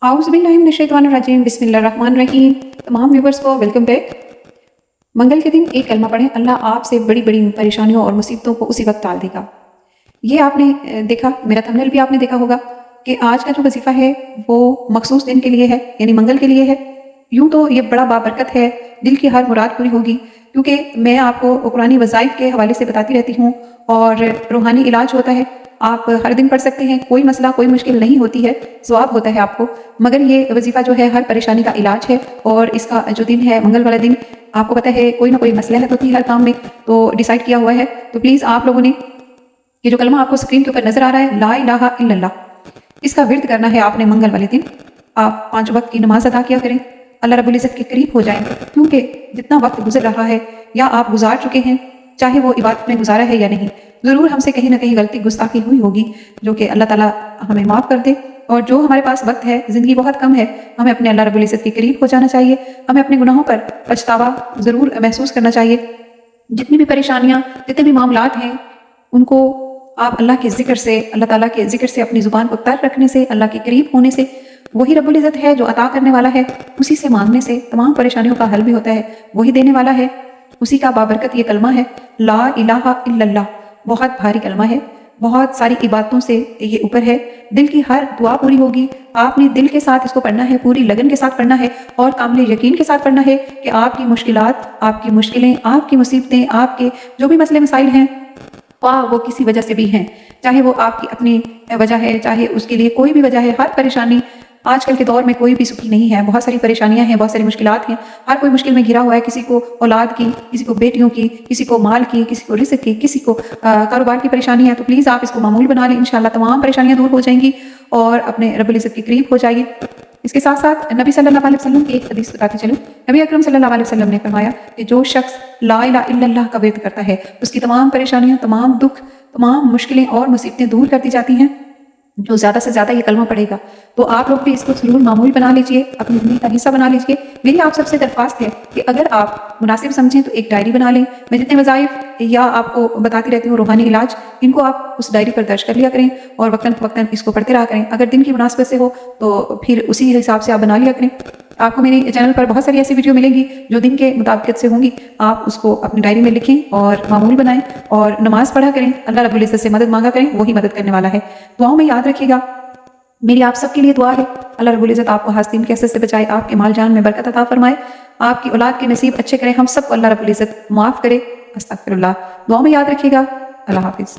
आउज़ुबिल्लाहिमिनश्शैतानिर्रजीम बिस्मिल्लाहिर्रहमानिर्रहीम। तमाम व्यूवर्स को वेलकम बैक। मंगल के दिन एक कलमा पढ़ें, अल्लाह आपसे बड़ी बड़ी परेशानियों और मुसीबतों को उसी वक्त टाल देगा। ये आपने देखा, मेरा थंबनेल भी आपने देखा होगा कि आज का जो वजीफ़ा है वो मखसूस दिन के लिए है, यानी मंगल के लिए है। यूँ तो ये बड़ा बाबरकत है, दिल की हर मुराद पूरी होगी, क्योंकि मैं आपको कुरानी वज़ाइफ के हवाले से बताती रहती हूँ और रूहानी इलाज होता है। आप हर दिन पढ़ सकते हैं, कोई मसला कोई मुश्किल नहीं होती है, सवाब होता है आपको। मगर ये वजीफ़ा जो है हर परेशानी का इलाज है और इसका जो दिन है मंगल वाला दिन, आपको पता है कोई ना कोई मसलहत होती है हर काम में, तो डिसाइड किया हुआ है। तो प्लीज़ आप लोगों ने ये जो कलमा आपको स्क्रीन के ऊपर नजर आ रहा है, ला इलाहा इल्लल्लाह, इसका विर्द करना है आपने मंगल वाले दिन। आप 5 वक्त की नमाज अदा किया करें, अल्लाह रब्बुल इज़्ज़त के करीब हो जाएं, क्योंकि जितना वक्त गुजर रहा है या आप गुजार चुके हैं, चाहे वो इबादत में गुजारा है या नहीं, ज़रूर हमसे कहीं ना कहीं गलती गुस्ताखी हुई होगी, जो कि अल्लाह ताला हमें माफ़ कर दे। और जो हमारे पास वक्त है, ज़िंदगी बहुत कम है, हमें अपने अल्लाह रब्बुल इज़्ज़त के करीब हो जाना चाहिए। हमें अपने गुनाहों पर पछतावा ज़रूर महसूस करना चाहिए। जितनी भी परेशानियाँ, जितने भी मामलात हैं, उनको आप अल्लाह के ज़िक्र से, अल्लाह ताला के ज़िक्र से, अपनी ज़ुबान को तर रखने से, अल्लाह के करीब होने से, वही रब्बुल इज़्ज़त है जो अता करने वाला है, उसी से मांगने से तमाम परेशानियों का हल भी होता है, वही देने वाला है। उसी का बाबरकत ये कलमा है, ला इलाहा इल्लल्लाह। बहुत भारी कलमा है, बहुत सारी इबादतों से ये ऊपर है। दिल की हर दुआ पूरी होगी। आपने दिल के साथ इसको पढ़ना है, पूरी लगन के साथ पढ़ना है और कामिल यकीन के साथ पढ़ना है कि आपकी मुश्किलात, आपकी मुश्किलें, आपकी मुसीबतें, आपके जो भी मसले मसाइल हैं, वो किसी वजह से भी हैं, चाहे वो आपकी अपनी वजह है, चाहे उसके लिए कोई भी वजह है। हर परेशानी, आजकल के दौर में कोई भी सुखी नहीं है, बहुत सारी परेशानियां हैं, बहुत सारी मुश्किलात हैं, हर कोई मुश्किल में घिरा हुआ है। किसी को औलाद की, किसी को बेटियों की, किसी को माल की, किसी को रिज़्क़ की, किसी को कारोबार की परेशानी है। तो प्लीज़ आप इसको मामूल बना लें, इंशाल्लाह तमाम परेशानियां दूर हो जाएंगी और अपने रब्बुल इज़्ज़त के करीब हो जाएगी। इसके साथ साथ नबी सल्लल्लाहु अलैहि वसल्लम की एक हदीस बताते चलूं। नबी अकरम सल्लल्लाहु अलैहि वसल्लम ने फरमाया कि जो शख्स ला इलाहा इल्लल्लाह का विर्द करता है, उसकी तमाम परेशानियां, तमाम दुख, तमाम मुश्किलें और मुसीबतें दूर कर दी जाती हैं। जो ज़्यादा से ज़्यादा ये कलमा पढ़ेगा, तो आप लोग भी इसको ज़रूर मामूल बना लीजिए, अपनी ज़िंदगी का हिस्सा बना लीजिए। मेरी आप सबसे दरख्वास्त है कि अगर आप मुनासिब समझें तो एक डायरी बना लें। मैं जितने वज़ाइफ या आपको बताती रहती हूँ रूहानी इलाज, इनको आप उस डायरी पर दर्ज कर लिया करें और वक्तन फ़वक्तन इसको पढ़ते रहा करें। अगर दिन की मुनासिबत से हो तो फिर उसी हिसाब से आप बना लिया करें। आपको मेरे चैनल पर बहुत सारी ऐसी वीडियो मिलेंगी जो दिन के मुताबिक से होंगी। आप उसको अपनी डायरी में लिखें और मामूल बनाएं और नमाज पढ़ा करें, अल्लाह रब्बुल इज़्ज़त से मदद मांगा करें, वही मदद करने वाला है। दुआओं में याद रखिएगा, मेरी आप सबके लिए दुआ है, अल्लाह रब्बुल इज़्ज़त आपको हासिन के असर से बचाए, आपके माल जान में बरकत अता फरमाए, आपकी औलाद के नसीब अच्छे करें, हम सबको अल्लाह रब्बुल इज़्ज़त माफ़ करे। अस्तगफिरुल्लाह। दुआओं में याद रखिएगा। अल्लाह हाफिज़।